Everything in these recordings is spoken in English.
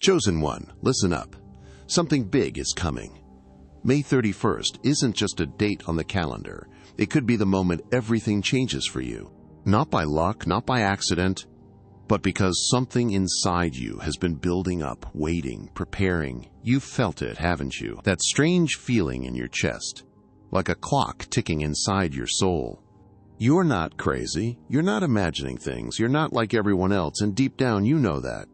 Chosen one, listen up. Something big is coming. May 31st isn't just a date on the calendar. It could be the moment everything changes for you. Not by luck, not by accident, but because something inside you has been building up, waiting, preparing. You've felt it, haven't you? That strange feeling in your chest, like a clock ticking inside your soul. You're not crazy. You're not imagining things. You're not like everyone else, and deep down you know that.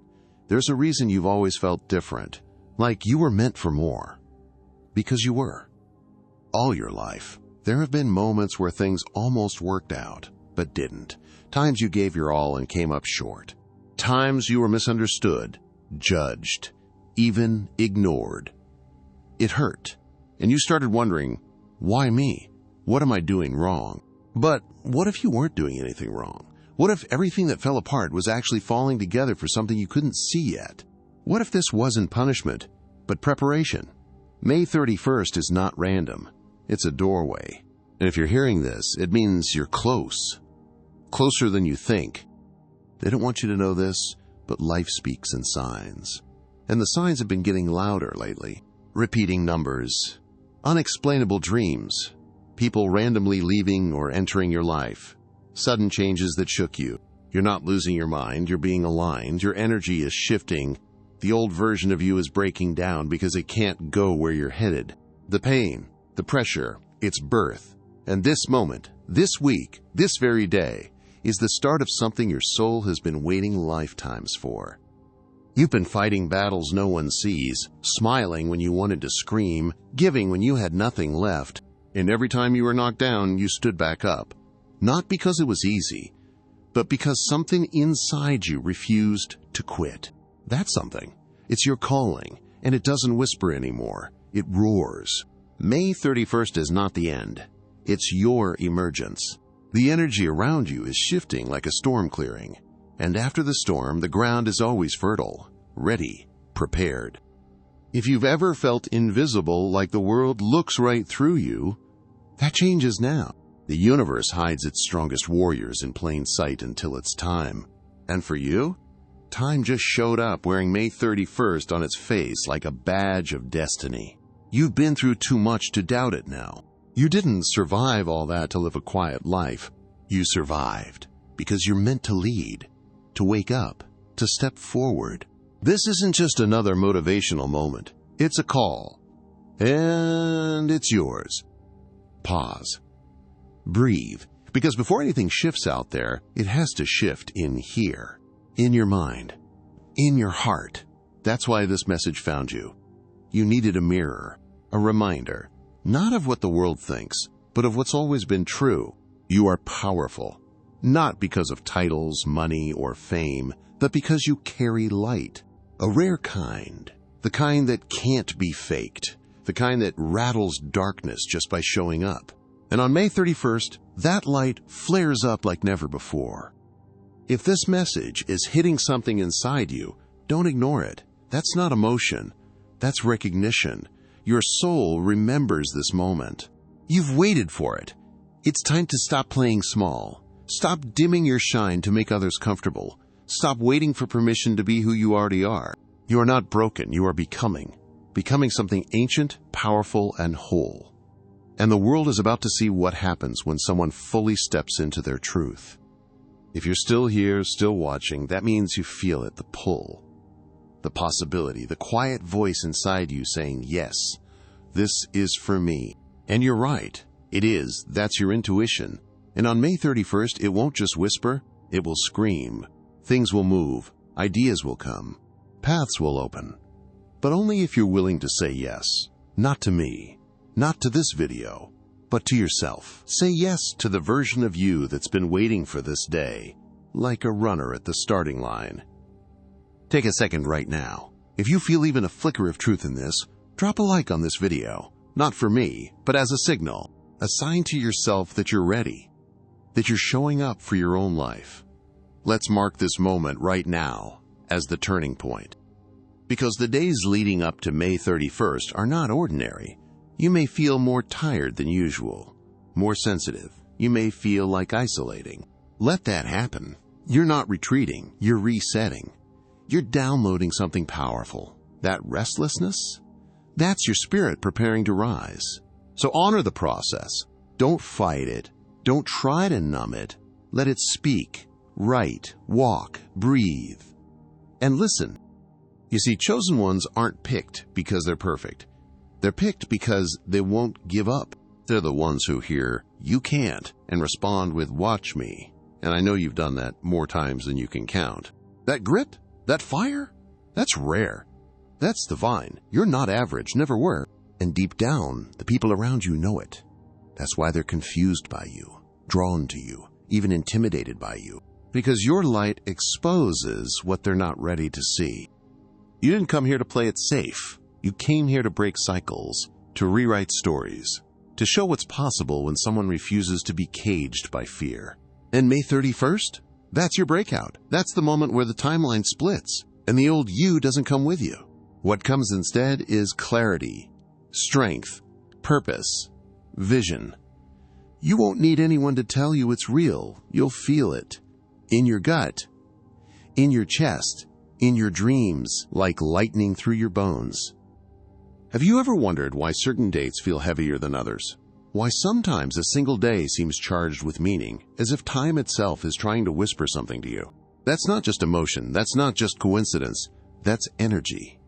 There's a reason you've always felt different, like you were meant for more. Because you were. All your life, there have been moments where things almost worked out, but didn't. Times you gave your all and came up short. Times you were misunderstood, judged, even ignored. It hurt, and you started wondering, why me? What am I doing wrong? But what if you weren't doing anything wrong? What if everything that fell apart was actually falling together for something you couldn't see yet? What if this wasn't punishment, but preparation? May 31st is not random. It's a doorway. And if you're hearing this, it means you're close. Closer than you think. They don't want you to know this, but life speaks in signs. And the signs have been getting louder lately. Repeating numbers. Unexplainable dreams. People randomly leaving or entering your life. Sudden changes that shook you. You're not losing your mind, you're being aligned, your energy is shifting. The old version of you is breaking down because it can't go where you're headed. The pain, the pressure, its birth. And this moment, this week, this very day, is the start of something your soul has been waiting lifetimes for. You've been fighting battles no one sees, smiling when you wanted to scream, giving when you had nothing left, and every time you were knocked down, you stood back up. Not because it was easy, but because something inside you refused to quit. That's something. It's your calling, and it doesn't whisper anymore. It roars. May 31st is not the end. It's your emergence. The energy around you is shifting like a storm clearing. And after the storm, the ground is always fertile, ready, prepared. If you've ever felt invisible, like the world looks right through you, that changes now. The universe hides its strongest warriors in plain sight until it's time. And for you, time just showed up wearing May 31st on its face like a badge of destiny. You've been through too much to doubt it now. You didn't survive all that to live a quiet life. You survived because you're meant to lead, to wake up, to step forward. This isn't just another motivational moment. It's a call. And it's yours. Pause. Breathe. Because before anything shifts out there, it has to shift in here. In your mind. In your heart. That's why this message found you. You needed a mirror. A reminder. Not of what the world thinks, but of what's always been true. You are powerful. Not because of titles, money, or fame, but because you carry light. A rare kind. The kind that can't be faked. The kind that rattles darkness just by showing up. And on May 31st, that light flares up like never before. If this message is hitting something inside you, don't ignore it. That's not emotion. That's recognition. Your soul remembers this moment. You've waited for it. It's time to stop playing small. Stop dimming your shine to make others comfortable. Stop waiting for permission to be who you already are. You are not broken. You are becoming. Becoming something ancient, powerful, and whole. And the world is about to see what happens when someone fully steps into their truth. If you're still here, still watching, that means you feel it, the pull, the possibility, the quiet voice inside you saying, yes, this is for me. And you're right. It is. That's your intuition. And on May 31st, it won't just whisper, it will scream. Things will move. Ideas will come. Paths will open. But only if you're willing to say yes. Not to me. Not to this video, but to yourself. Say yes to the version of you that's been waiting for this day, like a runner at the starting line. Take a second right now. If you feel even a flicker of truth in this, drop a like on this video. Not for me, but as a signal. A sign to yourself that you're ready, that you're showing up for your own life. Let's mark this moment right now as the turning point. Because the days leading up to May 31st are not ordinary. You may feel more tired than usual, more sensitive. You may feel like isolating. Let that happen. You're not retreating, you're resetting. You're downloading something powerful. That restlessness? That's your spirit preparing to rise. So honor the process. Don't fight it. Don't try to numb it. Let it speak, write, walk, breathe. And listen. You see, chosen ones aren't picked because they're perfect. They're picked because they won't give up. They're the ones who hear, "You can't," and respond with, "Watch me." And I know you've done that more times than you can count. That grit, that fire, that's rare. That's divine. You're not average, never were. And deep down, the people around you know it. That's why they're confused by you, drawn to you, even intimidated by you. Because your light exposes what they're not ready to see. You didn't come here to play it safe. You came here to break cycles, to rewrite stories, to show what's possible when someone refuses to be caged by fear. And May 31st? That's your breakout. That's the moment where the timeline splits, and the old you doesn't come with you. What comes instead is clarity, strength, purpose, vision. You won't need anyone to tell you it's real. You'll feel it. In your gut, in your chest, in your dreams, like lightning through your bones. Have you ever wondered why certain dates feel heavier than others? Why sometimes a single day seems charged with meaning, as if time itself is trying to whisper something to you? That's not just emotion. That's not just coincidence. That's energy.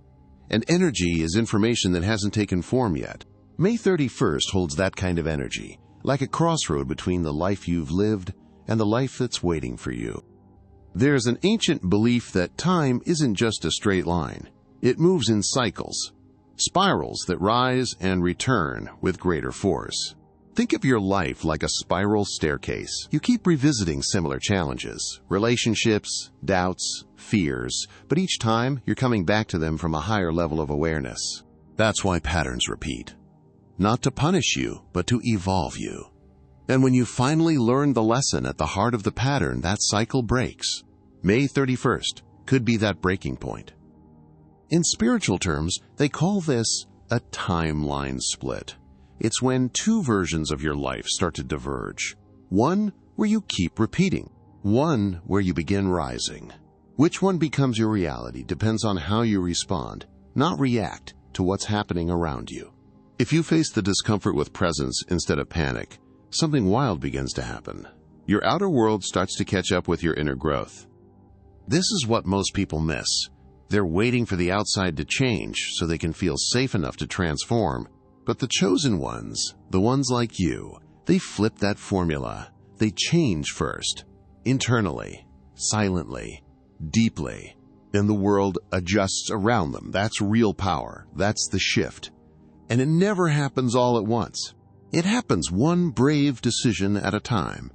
And energy is information that hasn't taken form yet. May 31st holds that kind of energy, like a crossroad between the life you've lived and the life that's waiting for you. There's an ancient belief that time isn't just a straight line. It moves in cycles, spirals that rise and return with greater force. Think of your life like a spiral staircase. You keep revisiting similar challenges, relationships, doubts, fears, but each time you're coming back to them from a higher level of awareness. That's why patterns repeat. Not to punish you, but to evolve you. And when you finally learn the lesson at the heart of the pattern, that cycle breaks. May 31st could be that breaking point. In spiritual terms, they call this a timeline split. It's when two versions of your life start to diverge. One where you keep repeating. One where you begin rising. Which one becomes your reality depends on how you respond, not react to what's happening around you. If you face the discomfort with presence instead of panic, something wild begins to happen. Your outer world starts to catch up with your inner growth. This is what most people miss. They're waiting for the outside to change so they can feel safe enough to transform. But the chosen ones, the ones like you, they flip that formula. They change first, internally, silently, deeply, and the world adjusts around them. That's real power. That's the shift. And it never happens all at once. It happens one brave decision at a time.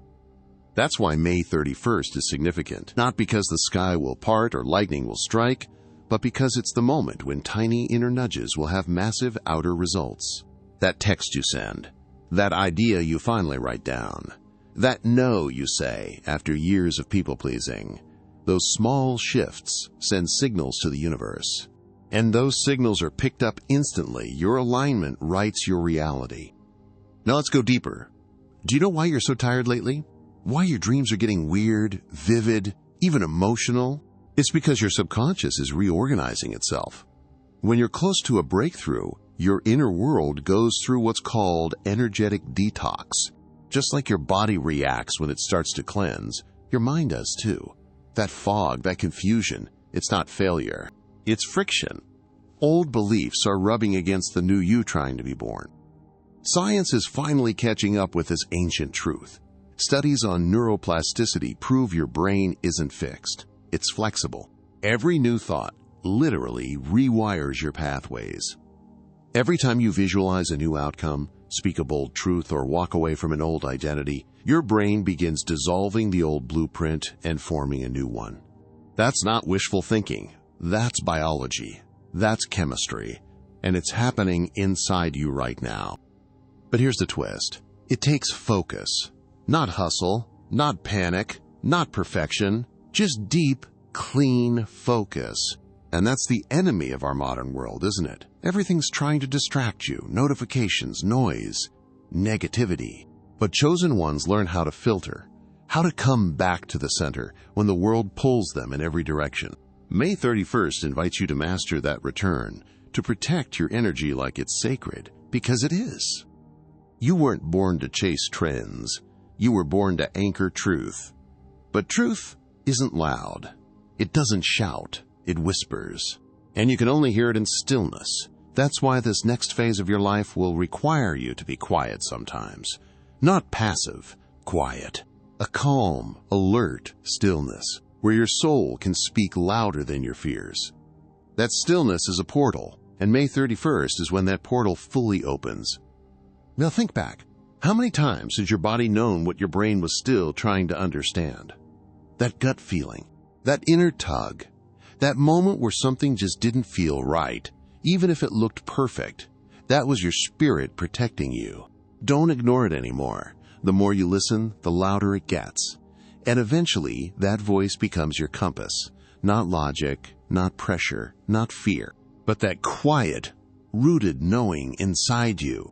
That's why May 31st is significant, not because the sky will part or lightning will strike, but because it's the moment when tiny inner nudges will have massive outer results. That text you send, that idea you finally write down, that no you say after years of people-pleasing, those small shifts send signals to the universe. And those signals are picked up instantly. Your alignment writes your reality. Now let's go deeper. Do you know why you're so tired lately? Why your dreams are getting weird, vivid, even emotional? It's because your subconscious is reorganizing itself. When you're close to a breakthrough, your inner world goes through what's called energetic detox. Just like your body reacts when it starts to cleanse, your mind does too. That fog, that confusion, it's not failure. It's friction. Old beliefs are rubbing against the new you trying to be born. Science is finally catching up with this ancient truth. Studies on neuroplasticity prove your brain isn't fixed. It's flexible. Every new thought literally rewires your pathways. Every time you visualize a new outcome, speak a bold truth, or walk away from an old identity, your brain begins dissolving the old blueprint and forming a new one. That's not wishful thinking. That's biology. That's chemistry. And it's happening inside you right now. But here's the twist. It takes focus. Not hustle, not panic, not perfection. Just deep, clean focus. And that's the enemy of our modern world, isn't it? Everything's trying to distract you. Notifications, noise, negativity. But chosen ones learn how to filter, how to come back to the center when the world pulls them in every direction. May 31st invites you to master that return, to protect your energy like it's sacred, because it is. You weren't born to chase trends. You were born to anchor truth. But truth isn't loud. It doesn't shout. It whispers. And you can only hear it in stillness. That's why this next phase of your life will require you to be quiet sometimes. Not passive, quiet. A calm, alert stillness, where your soul can speak louder than your fears. That stillness is a portal, and May 31st is when that portal fully opens. Now think back. How many times has your body known what your brain was still trying to understand? That gut feeling, that inner tug, that moment where something just didn't feel right, even if it looked perfect. That was your spirit protecting you. Don't ignore it anymore. The more you listen, the louder it gets. And eventually, that voice becomes your compass. Not logic, not pressure, not fear, but that quiet, rooted knowing inside you.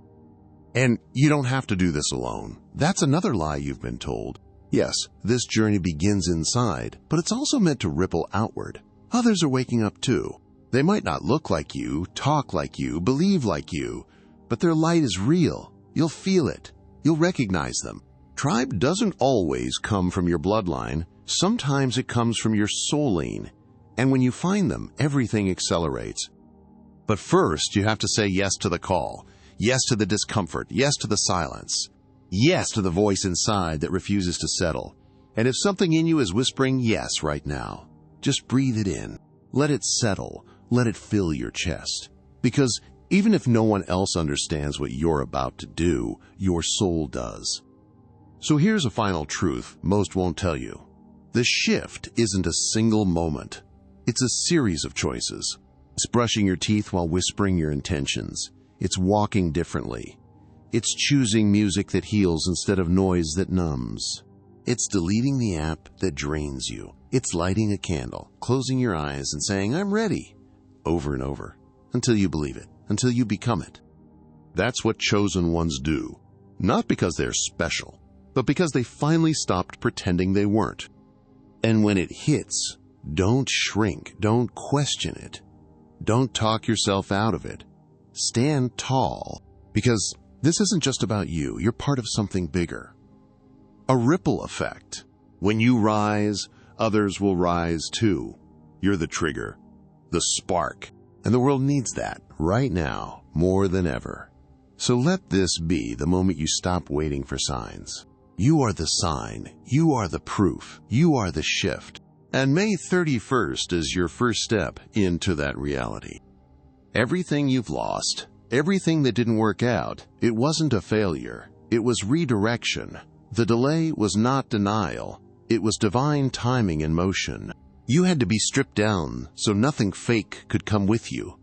And you don't have to do this alone. That's another lie you've been told. Yes, this journey begins inside, but it's also meant to ripple outward. Others are waking up too. They might not look like you, talk like you, believe like you, but their light is real. You'll feel it. You'll recognize them. Tribe doesn't always come from your bloodline. Sometimes it comes from your soul lane. And when you find them, everything accelerates. But first, you have to say yes to the call. Yes to the discomfort. Yes to the silence. Yes to the voice inside that refuses to settle. And if something in you is whispering yes right now, just breathe it in. Let it settle. Let it fill your chest. Because even if no one else understands what you're about to do, your soul does. So here's a final truth most won't tell you. The shift isn't a single moment. It's a series of choices. It's brushing your teeth while whispering your intentions. It's walking differently. It's choosing music that heals instead of noise that numbs. It's deleting the app that drains you. It's lighting a candle, closing your eyes and saying, "I'm ready," over and over, until you believe it, until you become it. That's what chosen ones do. Not because they're special, but because they finally stopped pretending they weren't. And when it hits, don't shrink, don't question it. Don't talk yourself out of it. Stand tall, because this isn't just about you. You're part of something bigger. A ripple effect. When you rise, others will rise too. You're the trigger, the spark, and the world needs that right now more than ever. So let this be the moment you stop waiting for signs. You are the sign. You are the proof. You are the shift. And May 31st is your first step into that reality. Everything you've lost, everything that didn't work out, it wasn't a failure. It was redirection. The delay was not denial. It was divine timing in motion. You had to be stripped down so nothing fake could come with you.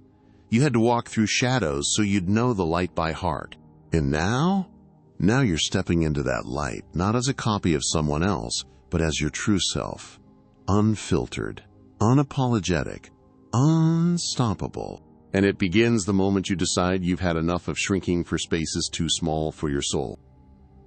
You had to walk through shadows so you'd know the light by heart. And now you're stepping into that light, not as a copy of someone else, but as your true self. Unfiltered, unapologetic, unstoppable. And it begins the moment you decide you've had enough of shrinking for spaces too small for your soul.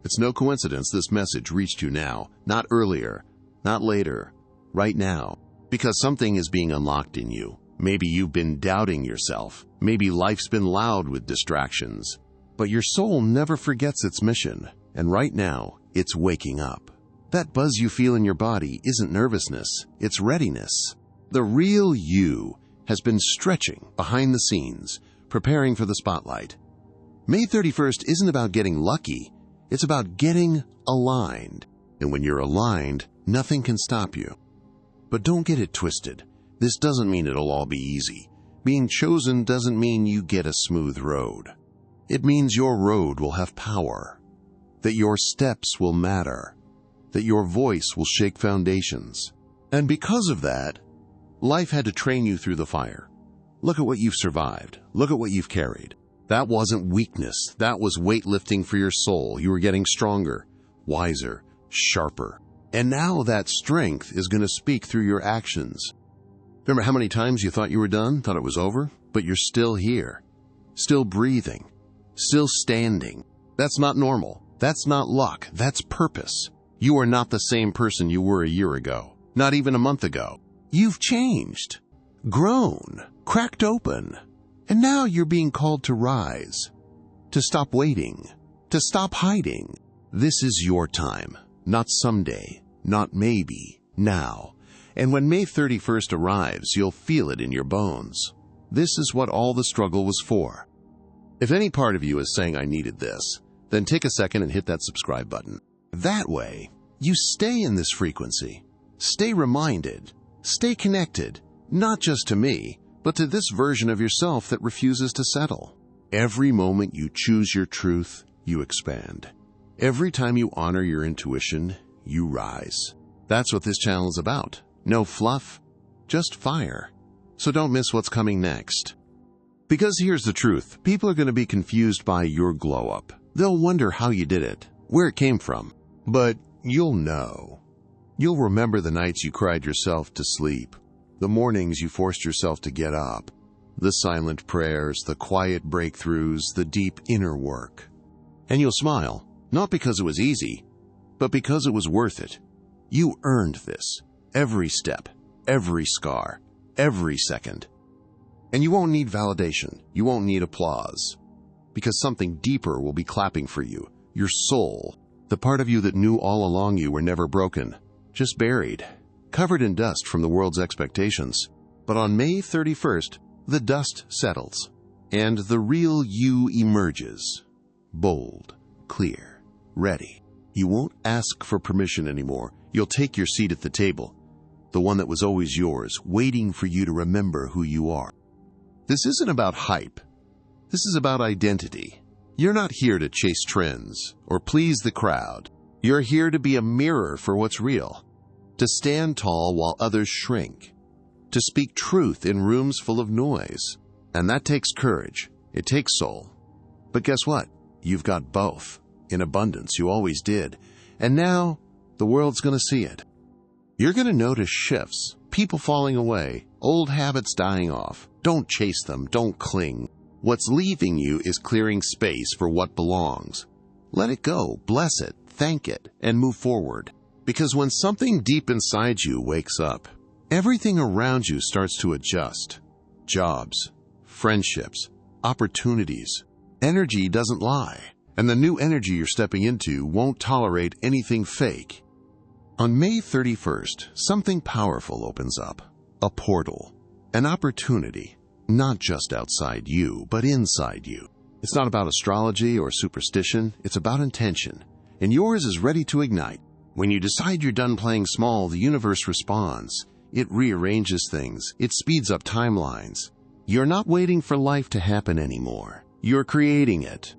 It's no coincidence this message reached you now, not earlier, not later, right now, because something is being unlocked in you. Maybe you've been doubting yourself. Maybe life's been loud with distractions. But your soul never forgets its mission, and right now, it's waking up. That buzz you feel in your body isn't nervousness, it's readiness. The real you has been stretching behind the scenes, preparing for the spotlight. May 31st isn't about getting lucky, it's about getting aligned. And when you're aligned, nothing can stop you. But don't get it twisted. This doesn't mean it'll all be easy. Being chosen doesn't mean you get a smooth road. It means your road will have power, that your steps will matter, that your voice will shake foundations. And because of that, life had to train you through the fire. Look at what you've survived. Look at what you've carried. That wasn't weakness. That was weightlifting for your soul. You were getting stronger, wiser, sharper. And now that strength is going to speak through your actions. Remember how many times you thought you were done, thought it was over? But you're still here, still breathing, still standing. That's not normal. That's not luck. That's purpose. You are not the same person you were a year ago, not even a month ago. You've changed. grown, cracked open. And now you're being called to rise, to stop waiting, to stop hiding. This is your time, not someday, not maybe, now. And when May 31st arrives, you'll feel it in your bones. This is what all the struggle was for. If any part of you is saying I needed this, then take a second and hit that subscribe button. That way, you stay in this frequency. Stay reminded. Stay connected, not just to me, but to this version of yourself that refuses to settle. Every moment you choose your truth, you expand. Every time you honor your intuition, you rise. That's what this channel is about. No fluff, just fire. So don't miss what's coming next. Because here's the truth, people are going to be confused by your glow up. They'll wonder how you did it, where it came from. But you'll know. You'll remember the nights you cried yourself to sleep, the mornings you forced yourself to get up, the silent prayers, the quiet breakthroughs, the deep inner work. And you'll smile, not because it was easy, but because it was worth it. You earned this, every step, every scar, every second. And you won't need validation, you won't need applause, because something deeper will be clapping for you, your soul, the part of you that knew all along you were never broken, just buried, covered in dust from the world's expectations. But on May 31st, the dust settles, and the real you emerges. Bold, clear, ready. You won't ask for permission anymore. You'll take your seat at the table, the one that was always yours, waiting for you to remember who you are. This isn't about hype. This is about identity. You're not here to chase trends or please the crowd. You're here to be a mirror for what's real, to stand tall while others shrink, to speak truth in rooms full of noise. And that takes courage. It takes soul. But guess what? You've got both. In abundance, you always did. And now, the world's going to see it. You're going to notice shifts, people falling away, old habits dying off. Don't chase them. Don't cling. What's leaving you is clearing space for what belongs. Let it go. Bless it. Thank it. And move forward. Because when something deep inside you wakes up, everything around you starts to adjust. Jobs, friendships, opportunities. Energy doesn't lie. And the new energy you're stepping into won't tolerate anything fake. On May 31st, something powerful opens up. A portal. An opportunity. Not just outside you, but inside you. It's not about astrology or superstition. It's about intention. And yours is ready to ignite. When you decide you're done playing small, the universe responds. It rearranges things. It speeds up timelines. You're not waiting for life to happen anymore. You're creating it.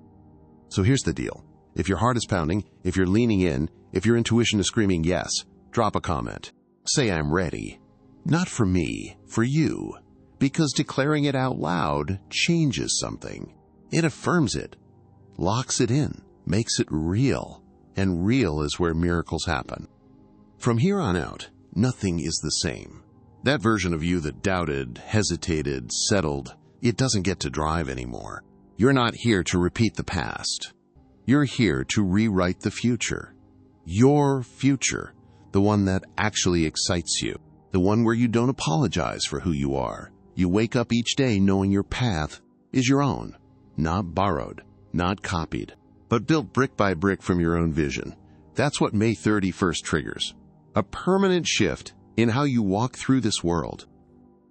So here's the deal. If your heart is pounding, if you're leaning in, if your intuition is screaming yes, drop a comment. Say I'm ready. Not for me, for you. Because declaring it out loud changes something. It affirms it, locks it in, makes it real. And real is where miracles happen. From here on out, nothing is the same. That version of you that doubted, hesitated, settled, it doesn't get to drive anymore. You're not here to repeat the past. You're here to rewrite the future. Your future, the one that actually excites you, the one where you don't apologize for who you are. You wake up each day knowing your path is your own, not borrowed, not copied, but built brick by brick from your own vision. That's what May 31st triggers. A permanent shift in how you walk through this world.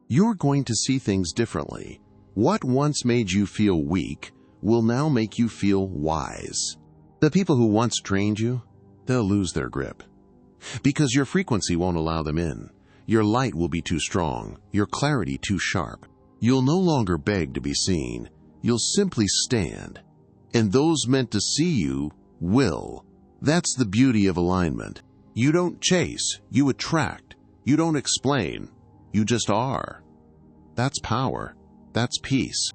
You're going to see things differently. What once made you feel weak will now make you feel wise. The people who once drained you, they'll lose their grip. Because your frequency won't allow them in. Your light will be too strong, your clarity too sharp. You'll no longer beg to be seen. You'll simply stand. And those meant to see you will. That's the beauty of alignment. You don't chase, you attract. You don't explain, you just are. That's power. That's peace.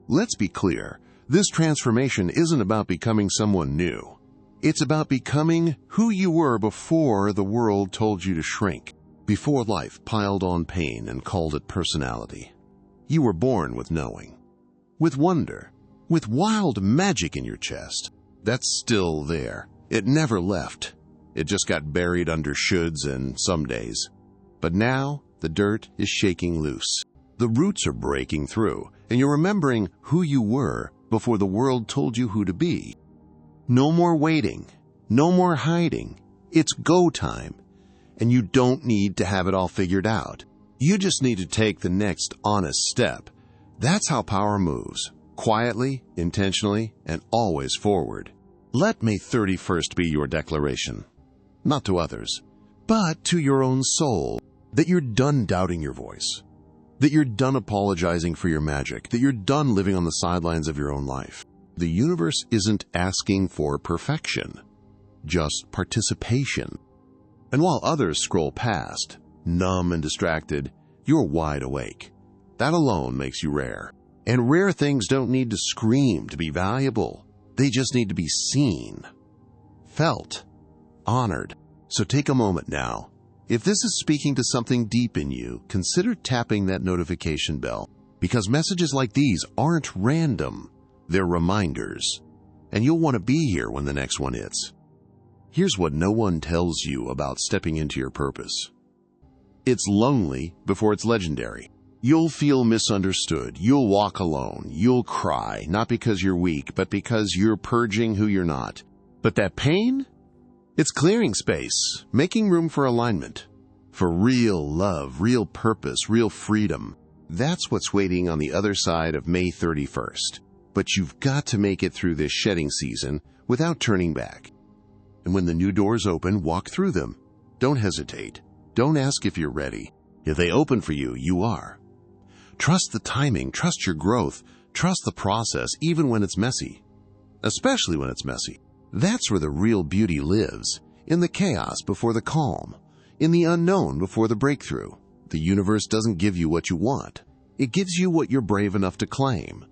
Let's be clear. This transformation isn't about becoming someone new. It's about becoming who you were before the world told you to shrink. Before life piled on pain and called it personality. You were born with knowing. With wonder. With wild magic in your chest. That's still there. It never left. It just got buried under shoulds and some days. But now, the dirt is shaking loose. The roots are breaking through, and you're remembering who you were before the world told you who to be. No more waiting. No more hiding. It's go time. And you don't need to have it all figured out. You just need to take the next honest step. That's how power moves. Quietly, intentionally, and always forward. Let May 31st be your declaration. Not to others, but to your own soul. That you're done doubting your voice. That you're done apologizing for your magic. That you're done living on the sidelines of your own life. The universe isn't asking for perfection, just participation. And while others scroll past, numb and distracted, you're wide awake. That alone makes you rare. And rare things don't need to scream to be valuable. They just need to be seen, felt, honored. So take a moment now. If this is speaking to something deep in you, consider tapping that notification bell, because messages like these aren't random. They're reminders. And you'll want to be here when the next one hits. Here's what no one tells you about stepping into your purpose. It's lonely before it's legendary. You'll feel misunderstood. You'll walk alone. You'll cry, not because you're weak, but because you're purging who you're not. But that pain? It's clearing space, making room for alignment, for real love, real purpose, real freedom. That's what's waiting on the other side of May 31st. But you've got to make it through this shedding season without turning back. And when the new doors open, walk through them. Don't hesitate. Don't ask if you're ready. If they open for you, you are. Trust the timing, trust your growth, trust the process, even when it's messy. Especially when it's messy. That's where the real beauty lives, in the chaos before the calm, in the unknown before the breakthrough. The universe doesn't give you what you want. It gives you what you're brave enough to claim.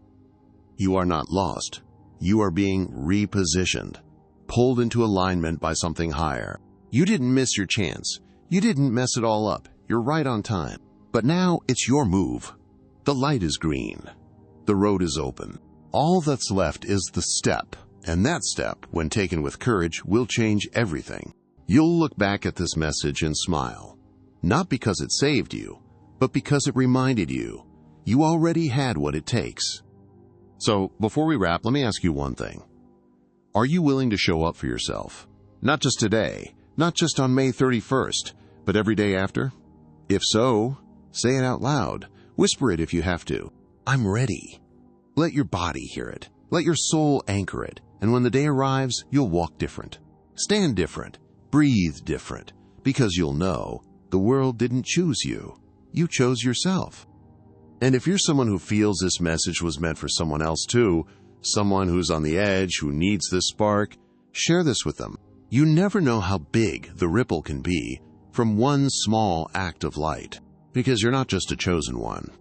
You are not lost. You are being repositioned, pulled into alignment by something higher. You didn't miss your chance. You didn't mess it all up. You're right on time. But now it's your move. The light is green. The road is open. All that's left is the step. And that step, when taken with courage, will change everything. You'll look back at this message and smile. Not because it saved you, but because it reminded you. You already had what it takes. So, before we wrap, let me ask you one thing. Are you willing to show up for yourself? Not just today, not just on May 31st, but every day after? If so, say it out loud. Whisper it if you have to. I'm ready. Let your body hear it. Let your soul anchor it. And when the day arrives, you'll walk different. Stand different. Breathe different. Because you'll know the world didn't choose you. You chose yourself. And if you're someone who feels this message was meant for someone else too, someone who's on the edge, who needs this spark, share this with them. You never know how big the ripple can be from one small act of light. Because you're not just a chosen one.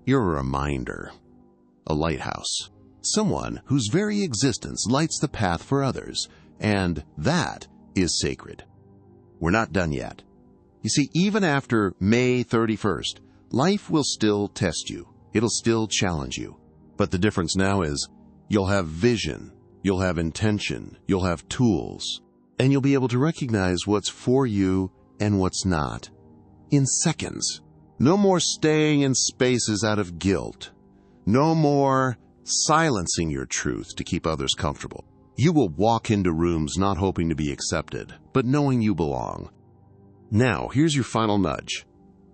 You're a reminder. A lighthouse. Someone whose very existence lights the path for others. And that is sacred. We're not done yet. You see, even after May 31st, life will still test you. It'll still challenge you. But the difference now is you'll have vision, you'll have intention, you'll have tools, and you'll be able to recognize what's for you and what's not. In seconds. No more staying in spaces out of guilt. No more silencing your truth to keep others comfortable. You will walk into rooms not hoping to be accepted, but knowing you belong. Now, here's your final nudge.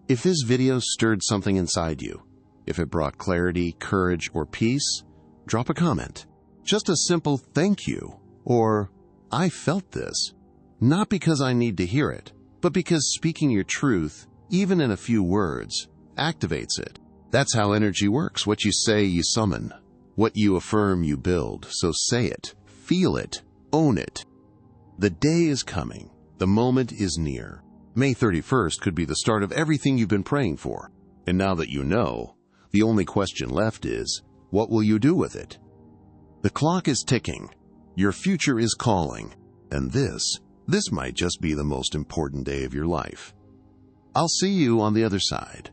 If this video stirred something inside you, if it brought clarity, courage, or peace, drop a comment. Just a simple thank you, or I felt this. Not because I need to hear it, but because speaking your truth, even in a few words, activates it. That's how energy works. What you say, you summon. What you affirm, you build. So say it, feel it, own it. The day is coming. The moment is near. May 31st could be the start of everything you've been praying for. And now that you know, the only question left is, what will you do with it? The clock is ticking. Your future is calling. And this might just be the most important day of your life. I'll see you on the other side.